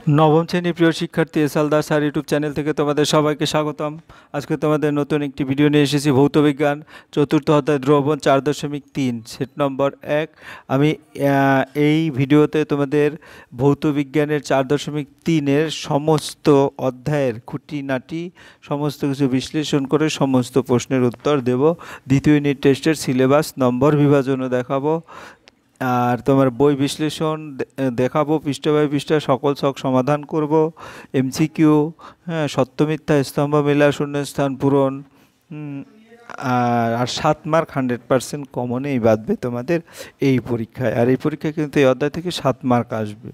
নবম শ্রেণীর প্রিয় শিক্ষার্থী SL Das sir YouTube channel থেকে তোমাদের সবাইকে স্বাগতম। আজকে তোমাদের নতুন একটি ভিডিও নিয়ে এসেছি ভৌতবিজ্ঞান চতুর্থ অধ্যায় দ্রবণ 4.3 সেট নম্বর 1। আমি এই ভিডিওতে তোমাদের ভৌতবিজ্ঞানের 4.3-এর সমস্ত অধ্যায়ের খুঁটিনাটি সমস্ত কিছু বিশ্লেষণ করে সমস্ত প্রশ্নের উত্তর দেব। দ্বিতীয় ইউনিট টেস্টের সিলেবাস নম্বর বিভাজনও দেখাবো, আর তোমার বই বিশ্লেষণ দেখাবো, পৃষ্ঠা বাই পৃষ্ঠা সকল ছক সমাধান করব, এমসিকিউ, হ্যাঁ, সত্য মিথ্যা স্তম্ভ মেলা, শূন্যস্থান পূরণ, আর 7 মার্ক 100% কমনেই বাঁধবে তোমাদের এই পরীক্ষায়। আর এই পরীক্ষায় কিন্তু এই অধ্যায় থেকে 7 মার্ক আসবে।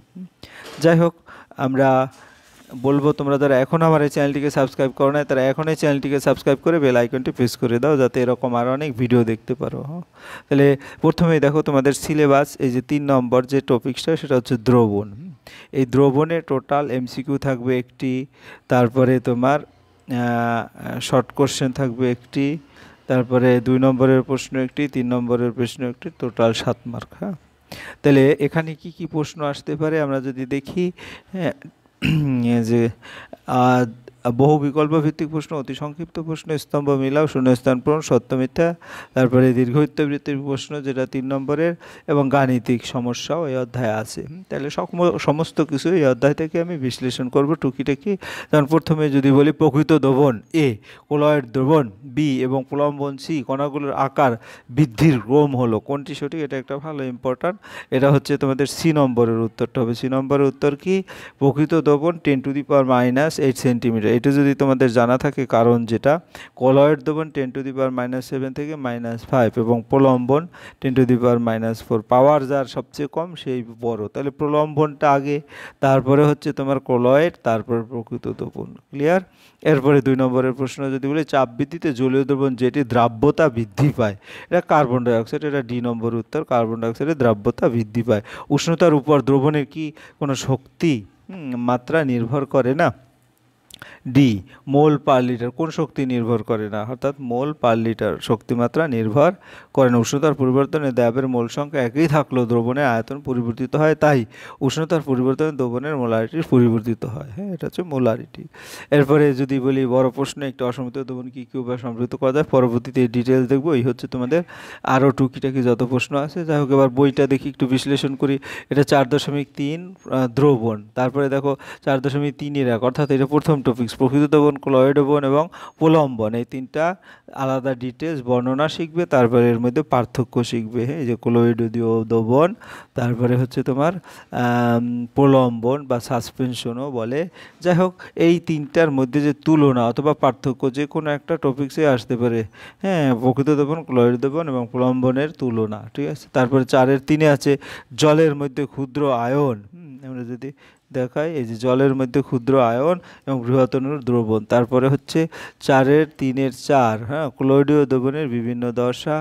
যাই হোক, আমরা বলবো তোমরা যারা এখন আমার এই চ্যানেলটিকে সাবস্ক্রাইব করো না তারা এখন এই চ্যানেলটিকে সাবস্ক্রাইব করে বেল আইকনটি প্রেস করে দাও, যাতে এরকম আরও অনেক ভিডিও দেখতে পারো। তাহলে প্রথমেই দেখো তোমাদের সিলেবাস, এই যে 3 নম্বর যে টপিকসটা সেটা হচ্ছে দ্রবণ। এই দ্রবণে টোটাল এমসিকিউ থাকবে একটি, তারপরে তোমার শর্ট কোশ্চেন থাকবে একটি, তারপরে 2 নম্বরের প্রশ্ন একটি, 3 নম্বরের প্রশ্ন একটি, টোটাল 7 মার্ক। হ্যাঁ, তাহলে এখানে কি কি প্রশ্ন আসতে পারে আমরা যদি দেখি, হ্যাঁ, যে বহু বিকল্প ভিত্তিক প্রশ্ন, অতি সংক্ষিপ্ত প্রশ্ন, স্তম্ভ মিলাও, শূন্যস্থান পূরণ, সত্য মিথ্যা, তারপরে দীর্ঘ ইত্যবৃত্তির প্রশ্ন যেটা 3 নম্বরের, এবং গাণিতিক সমস্যাও এই অধ্যায়ে আছে। তাহলে সমস্ত কিছু এই অধ্যায় থেকে আমি বিশ্লেষণ করব টুকিটাকি। যেমন প্রথমে যদি বলি প্রকৃত দ্রবণ এ, কোলয়েড দ্রবণ বি এবং প্রলম্বন সি কণাগুলোর আকার বৃদ্ধির ক্রম হলো কোনটি সঠিক, এটা একটা ভালো ইম্পর্ট্যান্ট। এটা হচ্ছে তোমাদের সি নম্বরের উত্তরটা হবে। সি নম্বরের উত্তর কি? প্রকৃত দ্রবণ 10⁻⁻8 সেন্টিমিটার। এটা যদি তোমাদের জানা থাকে, কারণ যেটা কলয়েড দ্রবণ 10⁻⁷ থেকে -5 এবং প্রলম্বন 10⁻⁴। পাওয়ার যার সবচেয়ে কম সেই বড়, তাহলে প্রলম্বনটা আগে, তারপরে হচ্ছে তোমার কলয়েড, তারপরে প্রকৃত দ্রবণ। ক্লিয়ার? এরপরে 2 নম্বরের প্রশ্ন যদি বলি চাপ বৃদ্ধিতে জলীয় দ্রবণ যেটি দ্রাব্যতা বৃদ্ধি পায়, এটা কার্বন ডাইঅক্সাইড। এটা ডি নম্বর উত্তর, কার্বন ডাইঅক্সাইডের দ্রাব্যতা বৃদ্ধি পায়। উষ্ণতার উপর দ্রবণের কি কোনো শক্তি মাত্রা নির্ভর করে না? ডি, মোল পার লিটার। কোন শক্তি নির্ভর করে না? অর্থাৎ মোল পার লিটার শক্তিমাত্রা নির্ভর করে না। উষ্ণতার পরিবর্তনে দ্রব্যের মোল সংখ্যা একই থাকলেও দ্রবণের আয়তন পরিবর্তিত হয়, তাই উষ্ণতার পরিবর্তনে দ্রবণের মোলারিটি পরিবর্তিত হয়। হ্যাঁ, এটা হচ্ছে মোলারিটি। এরপরে যদি বলি বড় প্রশ্ন, একটি অসমৃদ্ধ দ্রবণ কী কী উপায়ে সমৃদ্ধ করা যায়, পরবর্তীতে ডিটেলস দেখবো। এই হচ্ছে তোমাদের আরও টুকিটাকি যত প্রশ্ন আছে। যাই হোক, এবার বইটা দেখি, একটু বিশ্লেষণ করি। এটা 4.3 দ্রবণ। তারপরে দেখো 4.3-1, অর্থাৎ এটা প্রথম টপিকস, প্রকৃত দ্রবণ, ক্লয়েড দ্রবণ এবং প্রলম্বন, এই 3টা আলাদা ডিটেলস বর্ণনা শিখবে। তারপরে এর মধ্যে পার্থক্য শিখবে। হ্যাঁ, এই যে ক্লয়েডীয় দ্রবণ, তারপরে হচ্ছে তোমার প্রলম্বন বা সাসপেনশনও বলে। যাই হোক, এই 3টার মধ্যে যে তুলনা অথবা পার্থক্য যে কোনো একটা টপিক্সে আসতে পারে। হ্যাঁ, প্রকৃত দ্রবণ, ক্লয়েড দ্রবণ এবং প্রলম্বনের তুলনা। ঠিক আছে? তারপরে 4-3-এ আছে জলের মধ্যে ক্ষুদ্র আয়ন। আমরা যদি দেখাই, এই যে জলের মধ্যে ক্ষুদ্র আয়ন এবং বৃহত্তর দ্রবণ। তারপরে হচ্ছে 4-3-4, হ্যাঁ, ক্লোরীয় দ্রবণের বিভিন্ন দশা,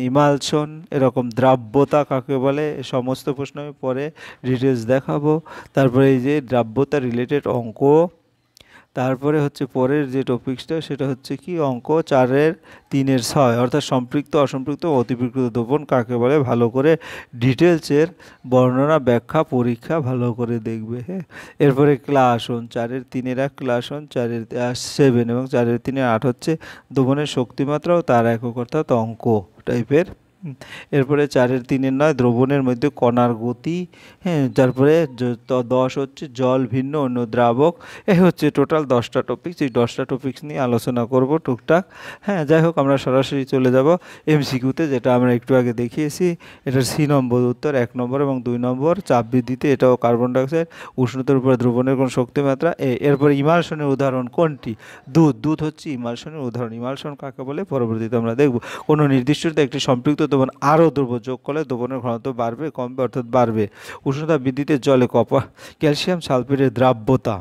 ইমালশন, এরকম দ্রাব্যতা কাকে বলে, সমস্ত প্রশ্ন আমি পরে ডিটেলস দেখাবো। তারপরে এই যে দ্রাব্যতা রিলেটেড অঙ্ক। তারপরে হচ্ছে পরের যে টপিক্সটা সেটা হচ্ছে কি, অঙ্ক 4-3-6, অর্থাৎ সম্পৃক্ত, অসম্পৃক্ত, অতিপৃক্ত দ্রবণ কাকে বলে, ভালো করে ডিটেলসের বর্ণনা, ব্যাখ্যা, পরীক্ষা ভালো করে দেখবে। হ্যাঁ, এরপরে ক্লাসন 4-3-1 ক্লাসন, 4-7 এবং 4-3-8 হচ্ছে দ্রবণের শক্তিমাত্রা ও তার একক, অর্থাৎ অঙ্ক টাইপের। এরপরে 4-3-9 দ্রবণের মধ্যে কণার গতি। হ্যাঁ, তারপরে 10 হচ্ছে জল ভিন্ন অন্য দ্রাবক। এই হচ্ছে টোটাল 10টা টপিক্স। এই 10টা টপিক্স নিয়ে আলোচনা করব টুকটাক। হ্যাঁ, যাই হোক, আমরা সরাসরি চলে যাব এমসিকিউতে, যেটা আমরা একটু আগে দেখিয়েছি। এটার সি নম্বর উত্তর 1 নম্বর এবং 2 নম্বর। চাপ বৃদ্ধিতে, এটাও কার্বন ডাইঅক্সাইড। উষ্ণতার উপর দ্রবণের কোন শক্তিমাত্রা। এরপর ইমালশনের উদাহরণ কোনটি? দুধ হচ্ছে ইমালশনের উদাহরণ। ইমালশন কাকে বলে পরবর্তীতে আমরা দেখব। কোনো নির্দিষ্ট একটি সম্পৃক্ত দ্রবণ আরও দ্রব্য যোগ করলে দ্রবণের ঘনত্ব বাড়বে, কমবে, অর্থাৎ বাড়বে। উষ্ণতা বৃদ্ধিতে জলে ক্যালসিয়াম সালফেটের দ্রাব্যতা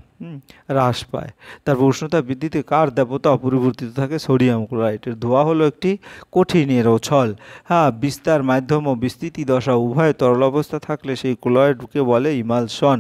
হ্রাস পায়। তারপর উষ্ণতা বৃদ্ধিতে কার দেবতা অপরিবর্তিত থাকে? সোডিয়াম ক্লোরাইডের। ধোঁয়া হলো একটি কঠিন এরোসল। হ্যাঁ, বিস্তার মাধ্যম ও বিস্তৃতি দশা উভয় তরল অবস্থা থাকলে সেই ক্লোরাইডকে বলে ইমালশন।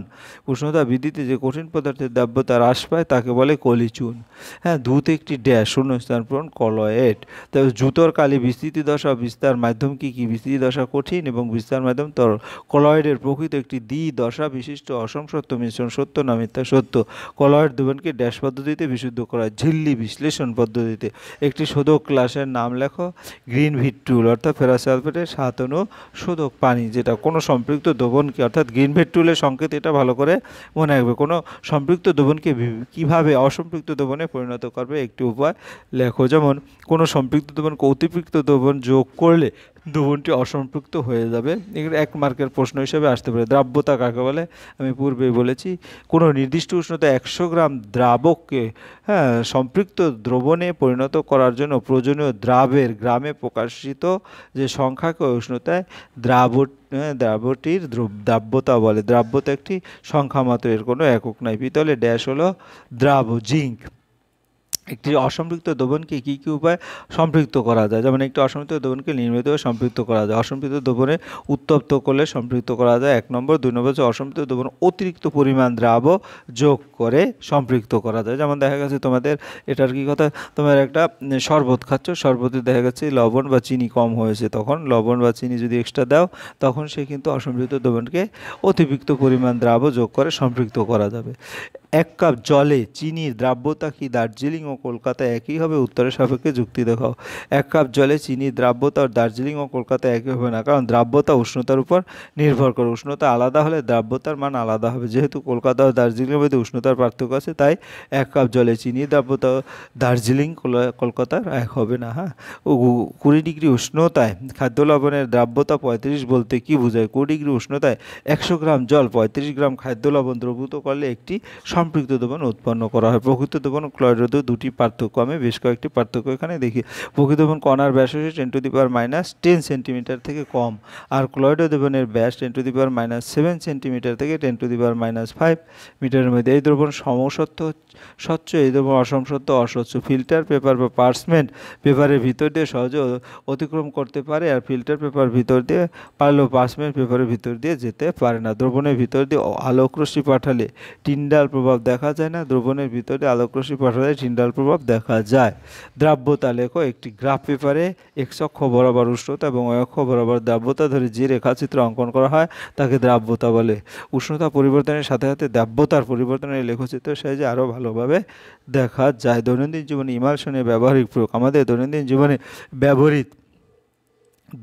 উষ্ণতা বৃদ্ধিতে যে কঠিন পদার্থের দেবতা হ্রাস পায় তাকে বলে কলিচুন। হ্যাঁ, ধূত একটি ড্যাশ শূন্যস্থান পূরণ কলয়েড। তবে জুতোর কালি বিস্তৃতি দশা বিস্তার মাধ্যম কি কি? বিস্তৃতি দশা কঠিন এবং বিস্তার মাধ্যম তরল। কলয়েডের প্রকৃত একটি দ্বি দশা বিশিষ্ট অসম সত্য মিশ্রণ। সত্য না মিথ্যা? সত্য। কলয়েড দ্রবণকে ড্যাশ পদ্ধতিতে বিশুদ্ধ করা হয়? ঝিল্লি বিশ্লেষণ পদ্ধতিতে। একটি শোধক ক্লাসের নাম লেখো। গ্রিন ভিট্রুল অর্থাৎ ফেরাস সালফেটের 7 অণু শোধক পানি, যেটা কোনো সম্পৃক্ত দ্রবণকে অর্থাৎ গ্রিন ভিট্রুলের সংকেত এটা ভালো করে মনে রাখবে। কোনো সম্পৃক্ত দ্রবণকে কিভাবে অসম্পৃক্ত দ্রবণে পরিণত করবে একটি উপায় লেখো। যেমন কোনো সম্পৃক্ত দ্রবণকে অতিপৃক্ত দ্রবণ যোগ করলে দ্রবণটি অসম্পৃক্ত হয়ে যাবে। এগুলো 1 মার্কের প্রশ্ন হিসেবে আসতে পারে। দ্রাব্যতা কাকে বলে? আমি পূর্বেই বলেছি। কোনো নির্দিষ্ট উষ্ণতা 100 গ্রাম দ্রাবককে সম্পৃক্ত দ্রবণে পরিণত করার জন্য প্রয়োজনীয় দ্রাবের গ্রামে প্রকাশিত যে সংখ্যাকে উষ্ণতায় দ্রাবটির দ্রাব্যতা বলে। দ্রাব্যতা একটি সংখ্যা মাত্র, এর কোনো একক নাই। পিতলে ড্যাশ হলো দ্রাব্য। জিঙ্ক একটি অসম্পৃক্ত দ্রবণকে কী কী উপায়ে সম্পৃক্ত করা যায়? যেমন একটি অসম্পৃক্ত দ্রবণকে নির্মিতভাবে সম্পৃক্ত করা যায়। অসম্পৃক্ত দ্রবণে উত্তপ্ত করলে সম্পৃক্ত করা যায় 1 নম্বর। 2 নম্বর হচ্ছে অসম্পৃক্ত দ্রবণ অতিরিক্ত পরিমাণ দ্রাব যোগ করে সম্পৃক্ত করা যায়। যেমন দেখা গেছে তোমাদের এটার কি কথা, তোমার একটা শরবত খাচ্ছ, শরবতে দেখা যাচ্ছে লবণ বা চিনি কম হয়েছে, তখন লবণ বা চিনি যদি এক্সট্রা দাও তখন সে কিন্তু অসম্পৃক্ত দ্রবণকে অতিরিক্ত পরিমাণ দ্রাব যোগ করে সম্পৃক্ত করা যাবে। 1 কাপ জলে চিনির দ্রাব্যতা কি? দার্জিলিং ও কলকাতা একই হবে? উত্তরের সাপেক্ষে যুক্তি দেখাও। 1 কাপ জলে চিনির দ্রাব্যতা দার্জিলিং ও কলকাতা একই হবে না, কারণ দ্রাব্যতা উষ্ণতার উপর নির্ভর করে। উষ্ণতা আলাদা হলে দ্রাব্যতার মান আলাদা হবে। যেহেতু কলকাতা ও দার্জিলিংয়ের মধ্যে উষ্ণতার পার্থক্য আছে, তাই 1 কাপ জলে চিনির দ্রাব্যতা দার্জিলিং কলকাতার এক হবে না। 20 ডিগ্রি উষ্ণতায় খাদ্য লবণের দ্রাব্যতা 35 বলতে কি বোঝায়? 20 ডিগ্রি উষ্ণতায় 100 গ্রাম জল 35 গ্রাম খাদ্য লবণ দ্রবীভূত করলে একটি সম্পৃক্ত দ্রবণ উৎপন্ন করা হয়। প্রকৃত দ্রবণ ক্লোরাইড দুটি পার্থক্য, আমি বেশ কয়েকটি পার্থক্য এখানে দেখি। প্রকৃত দ্রবণ কণার ব্যাস হচ্ছে 10⁻⁻10 সেন্টিমিটার থেকে কম, আর ক্লোরাইড দ্রবণের ব্যাস 10⁻⁷ সেন্টিমিটার থেকে 10⁻⁵ মিটারের মধ্যে। এই দ্রবণ সমসত্ব স্বচ্ছ, এই দ্রবণ অসমসত্ব অস্বচ্ছ। ফিল্টার পেপার বা পার্চমেন্ট পেপারের ভিতর দিয়ে সহজে অতিক্রম করতে পারে, আর ফিল্টার পেপার ভিতর দিয়ে পারলেও পার্চমেন্ট পেপারের ভিতর দিয়ে যেতে পারে না। দ্রবণের ভিতর দিয়ে আলোকরশ্মি পাঠালে টিন্ডাল প্রভাব দেখা যায় না, দ্রবণের ভিতরে আলোকরশ্মি পাঠালে টিন্ডাল প্রভাব দেখা যায়। দ্রাব্যতা লেখো। একটি গ্রাফ পেপারে এক্স অক্ষ বরাবর উষ্ণতা এবং ওয়াই অক্ষ বরাবর দ্রাব্যতা ধরে যে রেখাচিত্র অঙ্কন করা হয় তাকে দ্রাব্যতা বলে। উষ্ণতা পরিবর্তনের সাথে সাথে দ্রাব্যতার পরিবর্তনের লেখচিত্রের সাহায্যে আরও ভালোভাবে দেখা যায়। দৈনন্দিন জীবনে ইমালশনের ব্যবহারিক প্রয়োগ। আমাদের দৈনন্দিন জীবনে ব্যবহৃত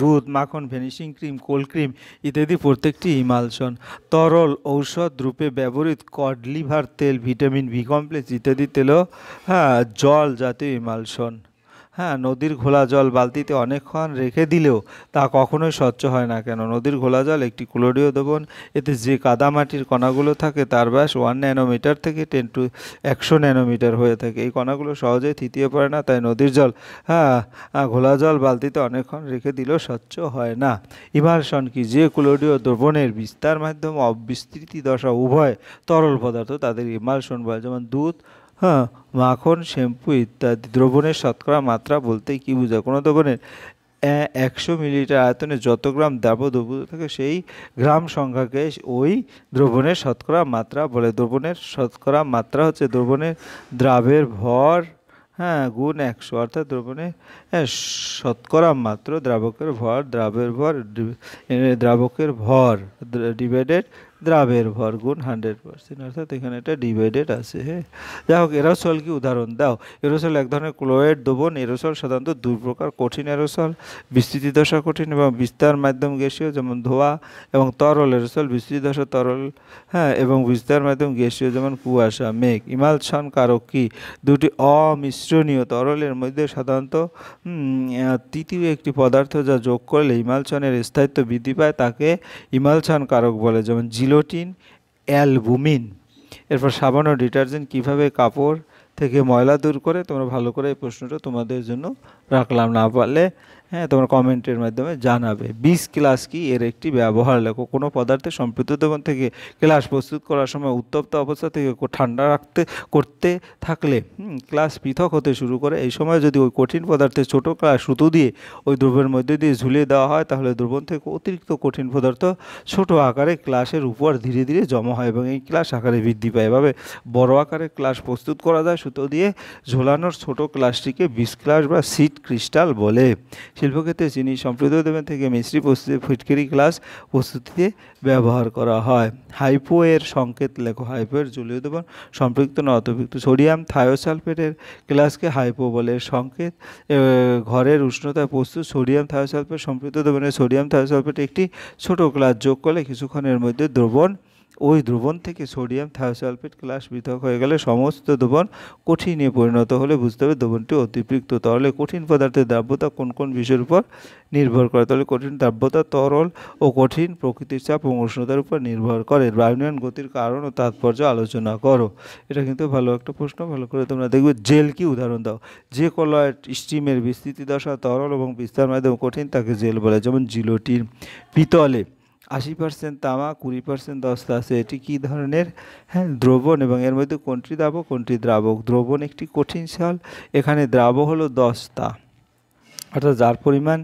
দুধ, মাখন, ভ্যানিশিং ক্রিম, কোল্ড ক্রিম ইত্যাদি প্রত্যেকটি ইমালশন। তরল ঔষধ রূপে ব্যবহৃত কড লিভার তেল, ভিটামিন বি কমপ্লেক্স ইত্যাদি তেলও জল জাতীয় ইমালশন। নদীর ঘোলা জল বালতিতে অনেকক্ষণ রেখে দিলেও তা কখনোই স্বচ্ছ হয় না কেন? নদীর ঘোলা জল একটি ক্লোরীয় দ্রবণ। এতে যে কাদামাটির কণাগুলো থাকে তার ব্যাস 1 ন্যানোমিটার থেকে 10⁻100 ন্যানোমিটার হয়ে থাকে। এই কণাগুলো সহজেই থিতিয়ে পড়ে না, তাই নদীর জল ঘোলা জল বালতিতে অনেকক্ষণ রেখে দিলেও স্বচ্ছ হয় না। ইমালশন কি? যে ক্লোরীয় দ্রবণের বিস্তার মাধ্যম ও বিস্তৃতি দশা উভয় তরল পদার্থ তাদের ইমালশন বলে। যেমন দুধ, মাখন, শ্যাম্পু ইত্যাদি। দ্রবণের শতকরা মাত্রা বলতে কি বোঝায়? কোনো দ্রবণের 100 মিলিলিটার আয়তনে যত গ্রাম দ্রবীভূত থাকে সেই গ্রাম সংখ্যাকে ওই দ্রবণের শতকরা মাত্রা বলে। দ্রবণের শতকরা মাত্রা হচ্ছে দ্রবণের দ্রাবের ভর গুণ 100, অর্থাৎ দ্রবণের শতকরা মাত্র দ্রাবকের ভর, দ্রাবকের ভর ডিভাইডেড দ্রাবের ভর গুণ 100%, অর্থাৎ এখানে এটা ডিভাইডেড আছে। যাই হোক, এরোসল কি? উদাহরণ দাও। এরোসল এক ধরনের ক্লোরাইড দ্রবণ। এরোসল সাধারণত 2 প্রকার: কঠিন এরোসল, বিস্তৃতি দশা কঠিন, এবং বিস্তার মাধ্যম গ্যাসীয়, যেমন ধোঁয়া, এবং তরল এরোসল, বিস্তৃতি দশা তরল এবং বিস্তার মাধ্যম গ্যাসীয়, যেমন কুয়াশা, মেঘ। ইমালশন কারক কি? দুটি অমিশ্রণীয় তরলের মধ্যে সাধারণত তৃতীয় একটি পদার্থ যা যোগ করলে ইমালশনের স্থায়িত্ব বৃদ্ধি পায় তাকে ইমালশন কারক বলে, যেমন জিলোটিন, অ্যালবুমিন। এরপর সাবান ও ডিটারজেন্ট কিভাবে কাপড় থেকে ময়লা দূর করে তোমরা ভালো করে এই প্রশ্নটা তোমাদের জন্য রাখলাম। না পারলে তোমরা কমেন্টের মাধ্যমে জানাবে। বীজ ক্লাস কি, এর একটি ব্যবহার লেখো। কোনো পদার্থের সম্পৃক্ত দ্রবণ থেকে ক্লাস প্রস্তুত করার সময় উত্তপ্ত অবস্থা থেকে ঠান্ডা করতে থাকলে ক্লাস পৃথক হতে শুরু করে। এই সময় যদি ওই কঠিন পদার্থের ছোট ক্লাস সুতো দিয়ে ওই দ্রব্যের মধ্যে দিয়ে ঝুলিয়ে দেওয়া হয়, তাহলে দ্রবণ থেকে অতিরিক্ত কঠিন পদার্থ ছোট আকারে ক্লাসের উপর ধীরে ধীরে জমা হয় এবং এই ক্লাস আকারে বৃদ্ধি পায়। এভাবে বড় আকারে ক্লাস প্রস্তুত করা যায়। সুতো দিয়ে ঝোলানোর ছোট ক্লাসটিকে বীজ ক্লাস বা সিড ক্রিস্টাল বলে। শিল্পক্ষেত্রে চিনি সম্পৃক্ত দ্রবণ থেকে মিশ্রি প্রস্তুতি ফিটকিরি গ্লাস প্রস্তুতিতে ব্যবহার করা হয়। হাইপো এর সংকেত লেখো। হাইপো এর জলীয় দ্রবণ সম্পৃক্ত না অতর্কিত। সোডিয়াম থায়োসালফেটের গ্লাসকে হাইপো বলে। সংকেত ঘরের উষ্ণতায় প্রস্তুত সোডিয়াম থায়োসালফেট সম্পৃক্ত দ্রবণে সোডিয়াম থায়োসালফেট একটি ছোট গ্লাস যোগ করলে কিছুক্ষণের মধ্যে ওই দ্রবণ থেকে সোডিয়াম থায়োসালফেট গ্লাস পৃথক হয়ে গেলে সমস্ত দ্রবণ কঠিনে পরিণত হলে বুঝতে হবে দ্রবণটি অতিপৃক্ত। তাহলে কঠিন পদার্থের দ্রাব্যতা কোন কোন বিষয়ের উপর নির্ভর করে? তাহলে কঠিন দ্রাব্যতা তরল ও কঠিন প্রকৃতির চাপ এবং উষ্ণতার উপর নির্ভর করে। ব্রাউনিয়ান গতির কারণ ও তাৎপর্য আলোচনা করো। এটা কিন্তু ভালো একটা প্রশ্ন, ভালো করে তোমরা দেখবে। জেল কি, উদাহরণ দাও। যে কলয়েড স্টিমের বিস্তৃতি দশা তরল এবং বিস্তার মাধ্যমে কঠিন তাকে জেল বলে। যেমন জিলোটিন। পিতলে 80% তামা, 20% দস্তা আছে। এটি কী ধরনের দ্রবণ এবং এর মধ্যে কোনটি দ্রাবক কোনটি দ্রাবক? দ্রবণ একটি কঠিন সল, এখানে দ্রাব হলো দস্তা, অর্থাৎ যার পরিমাণ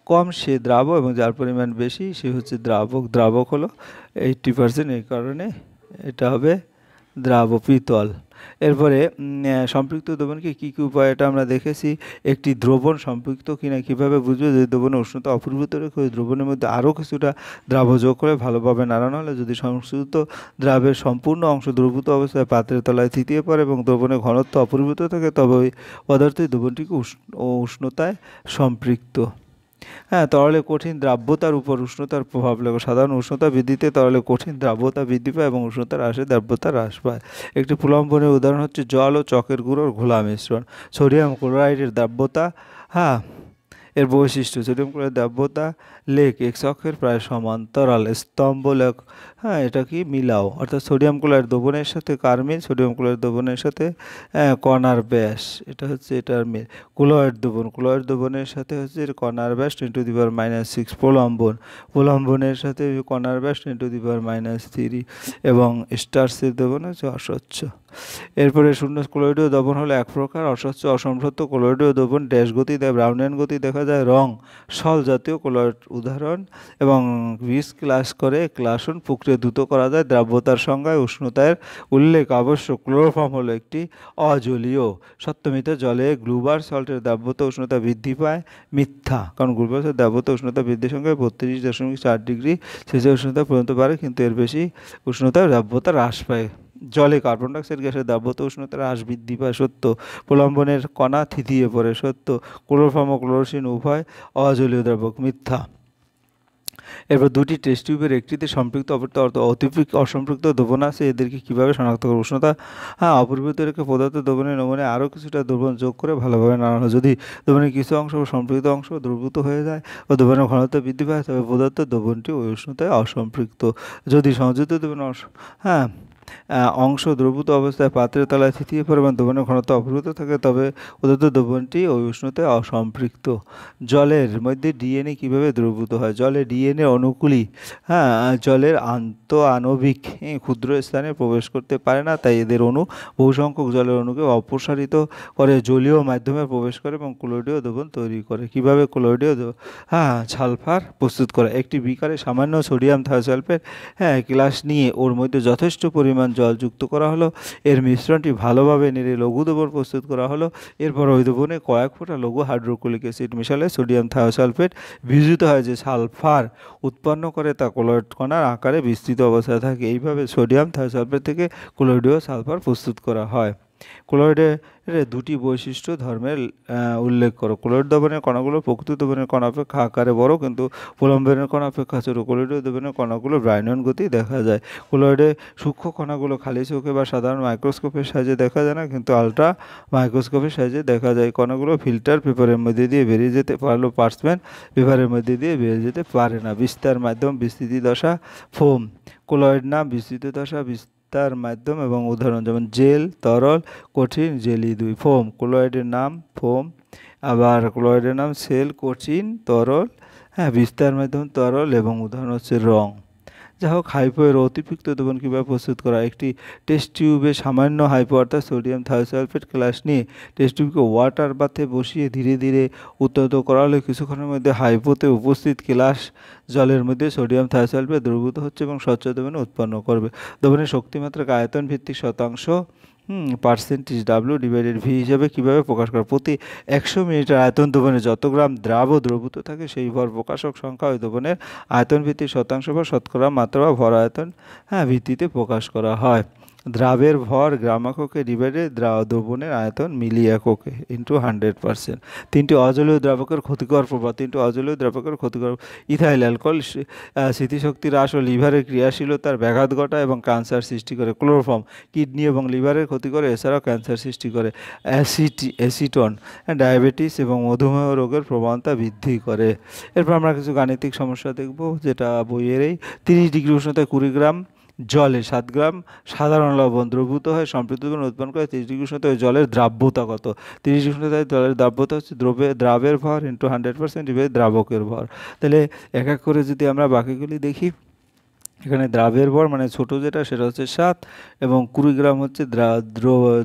কম সে দ্রাব এবং যার পরিমাণ বেশি সে হচ্ছে দ্রাবক। দ্রাবক হলো 80%, এই কারণে এটা হবে দ্রাব পিতল। এরপরে সম্পৃক্ত দ্রবণকে কী কী উপায়, এটা আমরা দেখেছি। একটি দ্রবণ সম্পৃক্ত কিনা কীভাবে বুঝবে? যদি দ্রবণের উষ্ণতা অপরিবর্তিত রেখে ওই দ্রবণের মধ্যে আরও কিছুটা দ্রাব যোগ করে ভালোভাবে নাড়ানো হলে যদি সংশ্লিষ্ট দ্রাবের সম্পূর্ণ অংশ দ্রবীভূত অবস্থায় পাত্রের তলায় থিতিয়ে পড়ে এবং দ্রবণের ঘনত্ব অপরিবর্তিত থাকে, তবে ওই পদার্থই দ্রবণটিকে উষ্ণতায় সম্পৃক্ত। তরলে কঠিন দ্রাব্যতার উপর উষ্ণতার প্রভাব লেখো। সাধারণ উষ্ণতা বৃদ্ধিতে তরলে কঠিন দ্রাব্যতা বৃদ্ধি পায় এবং উষ্ণতা হ্রাসে দ্রাব্যতা হ্রাস পায়। একটি প্রলম্বনের উদাহরণ হচ্ছে জল ও চকের গুঁড়োর ঘোলা মিশ্রণ। সোডিয়াম ক্লোরাইডের দ্রাব্যতা এর বৈশিষ্ট্য। সোডিয়াম ক্লোরাইড দ্রাব্যতা লেখ এক্স অক্ষের প্রায় সমান্তরাল। স্তম্ভ লেখ, এটা কি মিলাও, অর্থাৎ সোডিয়াম ক্লোরাইড দ্রবণের সাথে কার মিল? সোডিয়াম ক্লোরাইড দ্রবণের সাথে কণার ব্যাস, এটা হচ্ছে এটার মিল। ক্লোরাইড দ্রবণের সাথে হচ্ছে কণার ব্যাস 10⁻⁶। প্রলম্বনের সাথে কণার ব্যাস 10⁻³ এবং স্টার্সের দ্রবণ হচ্ছে অস্বচ্ছ। এরপরে শূন্য ক্লোরাইডীয় দ্রবণ হলো এক প্রকার অস্বচ্ছ অসম্পৃক্ত ক্লোরাইডীয় দ্রবণ। ড্যাশ গতি দেয়, ব্রাউনিয়ান গতি দেখা যায়। রং সল জাতীয় ক্লোরাইড উদাহরণ। এবং বীজ ক্লাস করে ক্লাসন প্রক্রিয়া দ্রুত করা যায়। দ্রাব্যতার সংজ্ঞায় উষ্ণতার উল্লেখ আবশ্যক। ক্লোরোফর্ম হলো একটি অজলীয়। সত্যমিথ্যা, জলে গ্লুবার সল্টের দ্রাব্যতা উষ্ণতা বৃদ্ধি পায়। মিথ্যা, কারণ গ্লুবার সল্টের দ্রাব্যতা উষ্ণতা বৃদ্ধির সঙ্গে 32.4 ডিগ্রি সেলসিয়াস উষ্ণতা পর্যন্ত পারে, কিন্তু এর বেশি উষ্ণতার দ্রাব্যতা হ্রাস পায়। জলে কার্বন ডাইঅক্সাইড গ্যাসের দ্রাব্যতা উষ্ণতা হ্রাস বৃদ্ধি পায়। সত্য। প্রলম্বনের কণা থিতিয়ে পড়ে। সত্য। ক্লোরোফর্ম ও ক্লোরোসিন উভয় অজলীয় দ্রাবক। মিথ্যা। এরপর দুটি টেস্ট টিউবের একটিতে সম্পৃক্ত অপরটি অসম্পৃক্ত দ্রবণ আছে, এদেরকে কীভাবে শনাক্ত করবে? উষ্ণতা অপরিবর্তিত রেখে পদার্থ দ্রবণের নমুনায় আরও কিছুটা দ্রবণ যোগ করে ভালোভাবে নাড়ানো। যদি দ্রবণের কিছু অংশ ও সম্পৃক্ত অংশ দ্রবীভূত হয়ে যায় ও দ্রবণের ঘনত্ব বৃদ্ধি পায়, তবে পদার্থ দ্রবণটি ওই উষ্ণতায় অসম্পৃক্ত। যদি সংযুক্ত দ্রবণ অংশ দ্রবীভূত অবস্থায় পাত্রের তলায় থিতিয়ে পড়ে এবং দ্রবণের ঘনত্ব অপরিবর্তিত থাকে, তবে পদার্থ দ্রবণটি ওই উষ্ণতায় অসম্পৃক্ত। জলের মধ্যে ডিএনএ কীভাবে দ্রবীভূত হয়? জলে ডিএনএ অণুগুলি জলের আন্তঃআণবিক ক্ষুদ্র স্থানে প্রবেশ করতে পারে না, তাই এদের অণু বহুসংখ্যক জলের অণুকে অপসারিত করে জলীয় মাধ্যমে প্রবেশ করে এবং ক্লোরাইডীয় দ্রবণ তৈরি করে। কীভাবে ক্লোরাইডীয় সালফার প্রস্তুত করে? একটি বিকারে সামান্য সোডিয়াম থায়োসালফেট গ্লাস নিয়ে ওর মধ্যে যথেষ্ট পরিমাণ জল যুক্ত করা হলো। এর মিশ্রণটি ভালোভাবে নেড়ে লঘু দ্রবণ প্রস্তুত করা হলো। এরপর ওই দ্রবণে কয়েক ফোঁটা লঘু হাইড্রোক্লোরিক অ্যাসিড মেশালে সোডিয়াম থায়োসালফেট বিয়োজিত হয়, যে সালফার উৎপন্ন করে তা ক্লোরাইড কণার আকারে বিস্তৃত অবস্থায় থাকে। এইভাবে সোডিয়াম থায়োসালফেট থেকে ক্লোরাইডীয় সালফার প্রস্তুত করা হয়। ক্লোরাইডের দুটি বৈশিষ্ট্য ধর্মের উল্লেখ করো। ক্লোরাইড দ্রবণের কণাগুলো প্রকৃত দ্রবণের কণা অপেক্ষা আকারে বড়, কিন্তু প্রলম্বনের কণা অপেক্ষা ছোট। ক্লোরাইডীয় দ্রবণের কণাগুলো ব্রাউনিয়ান গতি দেখা যায়। ক্লোরাইডের সূক্ষ্ম কণাগুলো খালি চোখে বা সাধারণ মাইক্রোস্কোপের সাহায্যে দেখা যায় না, কিন্তু আলট্রা মাইক্রোস্কোপের সাহায্যে দেখা যায়। কণাগুলো ফিল্টার পেপারের মধ্যে দিয়ে বেরিয়ে যেতে পারলেও পার্চমেন্ট পেপারের মধ্যে দিয়ে বেরিয়ে যেতে পারে না। বিস্তার মাধ্যম বিস্তৃতি দশা ফোম। ক্লোরাইড নাম বিস্তৃত দশা বিস্তার মাধ্যম এবং উদাহরণ যেমন জেল তরল, কঠিন, জেলি 2। ফোম, ক্লোরাইডের নাম ফোম, আবার ক্লোরাইডের নাম সেল, কঠিন, তরল, হ্যাঁ, বিস্তার মাধ্যম তরল এবং উদাহরণ হচ্ছে রং। যাই হোক, হাইপো এর অতিরিক্ত দ্রবণ কীভাবে প্রস্তুত করা? একটি টেস্ট টিউবে সামান্য হাইপো অর্থাৎ সোডিয়াম থায়োসালফেট গ্লাস নিয়ে টেস্ট টিউবকে ওয়াটার বাথে বসিয়ে ধীরে ধীরে উত্তপ্ত করা হলে কিছুক্ষণের মধ্যে হাইপোতে উপস্থিত গ্লাস জলের মধ্যে সোডিয়াম থায়োসালফেট দ্রবীভূত হচ্ছে এবং স্বচ্ছ দ্রবণ উৎপন্ন করবে। দ্রবণের শক্তিমাত্রাকে আয়তন ভিত্তিক শতাংশ পার্সেন্টেজ ডাব্লিউ ডিভাইডেড ভি হিসাবে কীভাবে প্রকাশ করা? প্রতি 100 মিলিলিটার আয়তন দ্রবণে যত গ্রাম দ্রবীভূত থাকে সেই ভর প্রকাশক সংখ্যা ওই দ্রবণের আয়তন ভিত্তিক শতাংশ বা শতকরা মাত্রা বা ভর আয়তন ভিত্তিতে প্রকাশ করা হয়। দ্রাবের ভর গ্রাম এককে ডিভাইডেড দ্রবণের আয়তন মিলি এককে ইন্টু 100%। তিনটি অজলীয় দ্রাবকের ক্ষতিকর প্রভাব। ইথাইল অ্যালকোহল স্মৃতিশক্তি হ্রাস ও লিভারের ক্রিয়াশীলতার ব্যাঘাত ঘটায় এবং ক্যান্সার সৃষ্টি করে। ক্লোরোফর্ম কিডনি এবং লিভারের ক্ষতি করে, এছাড়াও ক্যান্সার সৃষ্টি করে। অ্যাসিটন ডায়াবেটিস এবং মধুমেহ রোগের প্রবণতা বৃদ্ধি করে। এরপর আমরা কিছু গাণিতিক সমস্যা দেখব, যেটা বইয়েরই। 30 ডিগ্রি উষ্ণতায় 20 গ্রাম জলে 7 গ্রাম সাধারণ লবণ দ্রবীভূত হয়, সম্পৃক্ত দ্রবণ উৎপন্ন করে। 30 ডিগ্রি উষ্ণতায় জলের দ্রাব্যতা কত? 30 ডিগ্রি উষ্ণতায় জলের দ্রাব্যতা হচ্ছে দ্রাবের ভর ইন্টু 100% ডিভাইড দ্রাবকের ভর। তাহলে এক এক করে যদি আমরা বাকিগুলি দেখি, এখানে দ্রাবের ভর মানে ছোট যেটা সেটা হচ্ছে 7 এবং 20 গ্রাম হচ্ছে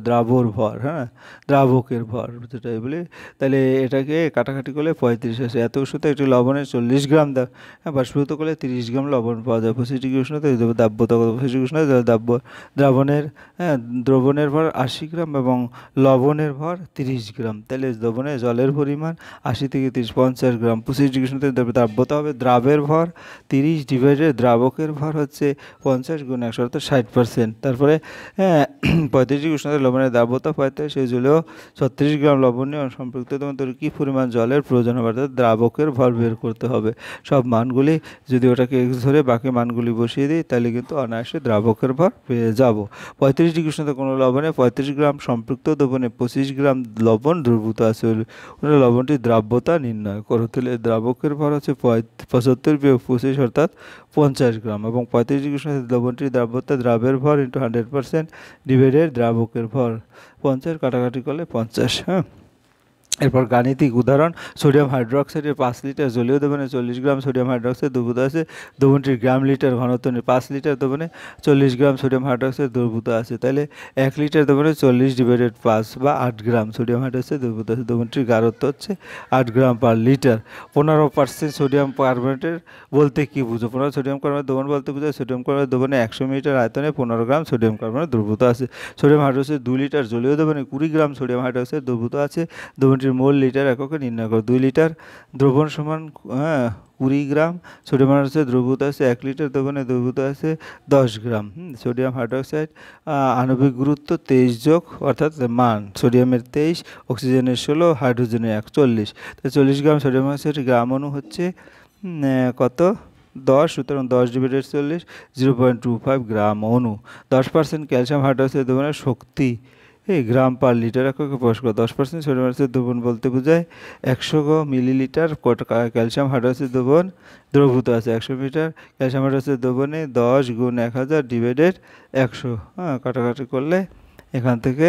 দ্রাবর ভর, হ্যাঁ, দ্রাবকের ভর যেটাই বলি। তাহলে এটাকে কাটাকাটি করলে 35 আসে। এত উষ্ণতায় একটি লবণের 40 গ্রাম বাষ্পীভূত করলে 30 গ্রাম লবণ পাওয়া যায়। 25 ডিগ্রি উষ্ণতায় দ্রাব্যতা কত? 25 ডিগ্রি উষ্ণতায় দ্রবণের ভর 80 গ্রাম এবং লবণের ভর 30 গ্রাম। তাহলে দ্রবণে জলের পরিমাণ 80 থেকে 30 50 গ্রাম। 25 ডিগ্রি উষ্ণতায় দ্রাব্যতা হবে দ্রাবের ভর 30 ডিভাইডেড দ্রাবকের ভর হচ্ছে 50 গুণ 100 অর্থাৎ 60%। তারপরে 35 ডিগ্রি উষ্ণতায় লবণের দ্রাব্যতা 45, সেই জলেও 36 গ্রাম লবণীয় সম্পৃক্ত দ্রবণ তৈরি কী পরিমাণ জলের প্রয়োজন হবে? অর্থাৎ দ্রাবকের ভর বের করতে হবে। সব মানগুলি যদি ওটাকে x ধরে বাকি মানগুলি বসিয়ে দিই তাহলে কিন্তু অনায়াসে দ্রাবকের ভর পেয়ে যাব। 35 ডিগ্রি উষ্ণতায় কোনো লবণে 35 গ্রাম সম্পৃক্ত দ্রবণে 25 গ্রাম লবণ দ্রবীভূত আছে, লবণটির দ্রাব্যতা নির্ণয় করো। তাহলে দ্রাবকের ভর হচ্ছে 75 বিয়োগ 25 অর্থাৎ 50 গ্রাম এবং 35 ডিগ্রি উষ্ণতায় লবণটির দ্রাব্যতা দ্রাবের ভর ইন্টু 100% ডিভাইডেড দ্রাবকের ভর। 50 কাটাকাটি করলে 50, হ্যাঁ। এরপর গাণিতিক উদাহরণ, সোডিয়াম হাইড্রোক্সাইডের 5 লিটার জলীয় দ্রবণে 40 গ্রাম সোডিয়াম হাইড্রোক্সাইড দ্রবীভূত আছে। দ্রবণটির গ্রাম লিটার ঘনত্ব 5 লিটার দ্রবণে 40 গ্রাম সোডিয়াম হাইড্রোক্সাইড দ্রবীভূত আছে। তাহলে 1 লিটার দ্রবণে 40 ডিভাইডেড 5 বা 8 গ্রাম সোডিয়াম হাইড্রোক্সাইড দ্রবীভূত আছে। দ্রবণটির গাঢ়ত্ব হচ্ছে 8 গ্রাম পার লিটার। 15% সোডিয়াম কার্বনেটের বলতে কি বুঝো? 15 সোডিয়াম কার্বনেট দ্রবণ বলতে বোঝায় সোডিয়াম কার্বনেট দ্রবণে 100 মিলিলিটার আয়তনে 15 গ্রাম সোডিয়াম কার্বনেট দ্রবীভূত আছে। সোডিয়াম হাইড্রোক্সাইড 2 লিটার জলীয় দ্রবণে 20 গ্রাম সোডিয়াম হাইড্রোক্সাইড দ্রবীভূত আছে। দ্রবণটির মোল লিটার এককে নির্ণয় করো। 2 লিটার দ্রবণ সমান 20 গ্রাম সোডিয়াম হাইড্রোক্সাইড দ্রবীভূত আছে। 1 লিটার দ্রবণে দ্রবীভূত আছে 10 গ্রাম সোডিয়াম হাইড্রোক্সাইড। আণবিক গুরুত্ব 23 যোগ অর্থাৎ মান সোডিয়ামের 23, অক্সিজেনের 16, হাইড্রোজেনের 41। তো 40 গ্রাম সোডিয়াম হাইড্রোক্সাইড গ্রাম অণু হচ্ছে কত? 10, সুতরাং 10 ডিভাইডেড 40 0.25 গ্রাম অণু। 10% ক্যালসিয়াম হাইড্রোক্সাইড দ্রবণের শক্তি গ্রাম পার লিটার এককে প্রকাশ করা। 10% সোডিয়াম হাইড্রোক্সাইড দ্রবণ বলতে বোঝায় 100 মিলিলিটার ক্যালসিয়াম হাইড্রোক্সাইড দ্রবণ দ্রবীভূত আছে। 100 মিলিলিটার ক্যালসিয়াম হাইড্রোক্সাইড দ্রবণে 10 গুণ 1000 ডিভাইডেড 100, কাটাকাটি করলে এখান থেকে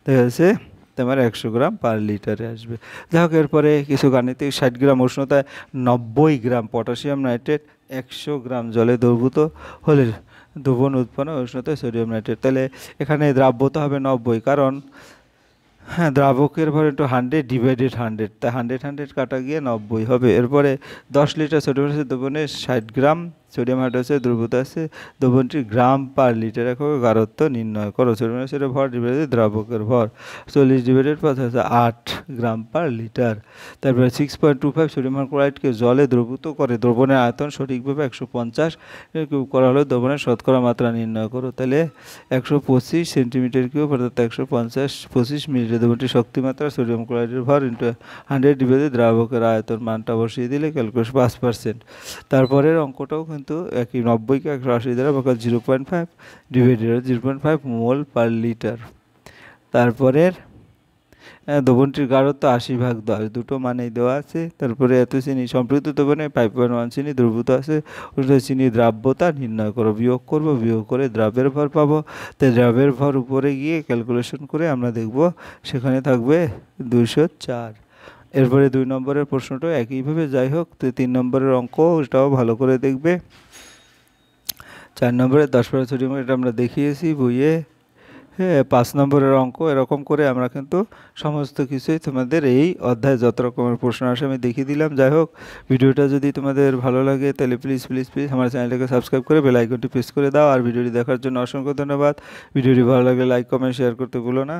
দেখা যাচ্ছে তোমার 100 গ্রাম পার লিটারে আসবে। যাই হোক, এরপরে কিছু গাণিতিক 60 গ্রাম উষ্ণতায় 90 গ্রাম পটাশিয়াম নাইট্রেট 100 গ্রাম জলে দ্রবীভূত হলে দ্রবণ উৎপন্ন উষ্ণতায় সোডিয়াম নাইট্রেট। তাহলে এখানে দ্রাব্যতা হবে 90, কারণ দ্রাবকের ভর ইন্টু 100 ডিভাইডেড 100, তাই 100 কাটা গিয়ে 90 হবে। এরপরে 10 লিটার সোডিয়াম হাইড্রোক্সাইড দ্রবণে 60 গ্রাম সোডিয়াম হাইড্রোক্সাইড দ্রবীভূত আছে। দ্রবণটির গ্রাম পার লিটার এককে গাঢ়ত্ব নির্ণয় করো। সোডিয়াম হাইড্রোক্সাইডের ভর ডিভাইডেড দ্রাবকের ভর 40 ডিভাইডেড 5 হচ্ছে 8 গ্রাম পার লিটার। তারপরে 6.25 সোডিয়াম ক্লোরাইডকে জলে দ্রবীভূত করে দ্রবণের আয়তন সঠিকভাবে 150 কিউব করা হলে দ্রবণের শতকরা মাত্রা নির্ণয় করো। তাহলে 125 সেন্টিমিটার কিউব অর্থাৎ 125 মিলিলিটার। দ্রবণটির শক্তিমাত্রা সোডিয়াম ক্লোরাইডের ভর ইন্টু 100 ডিভাইডেড দ্রাবকের আয়তন মানটা বসিয়ে দিলে ক্যালকুলেশন 5%। তারপরের অঙ্কটাও কিন্তু একই, 90কে 180 দ্বারা ভাগ 0.5 ডিভাইডেড 0.5 মোল পার লিটার। তারপরের দ্রবণটির গাঢ়ত্ব 80/10, দুটো মানেই দেওয়া আছে। তারপরে এত চিনি সম্পৃক্ত দ্রবণে 5.1 চিনি দ্রবীভূত আছে, ওটা চিনি দ্রাব্যতা নির্ণয় করো। বিয়োগ করব, বিয়োগ করে দ্রাবের ভর পাবো। তো দ্রাবের ভর উপরে গিয়ে ক্যালকুলেশন করে আমরা দেখব সেখানে থাকবে 204। এরপরে 2 নম্বরের প্রশ্নটাও একইভাবে, যাই হোক। তো 3 নম্বরের অঙ্ক, এটাও ভালো করে দেখবে। 4 নম্বরের 10 সোডিয়াম, এটা আমরা দেখিয়েছি বইয়ে। হ্যাঁ, 5 নম্বরের অঙ্ক এরকম করে আমরা কিন্তু সমস্ত কিছুই তোমাদের এই অধ্যায়ে যত রকমের প্রশ্ন আসে আমি দেখিয়ে দিলাম। যাই হোক, ভিডিওটা যদি তোমাদের ভালো লাগে তাহলে প্লিজ প্লিজ প্লিজ আমার চ্যানেলটাকে সাবস্ক্রাইব করে বেল আইকনটি প্রেস করে দাও। আর ভিডিওটি দেখার জন্য অসংখ্য ধন্যবাদ। ভিডিওটি ভালো লাগলে লাইক কমেন্ট শেয়ার করতে ভুলো না।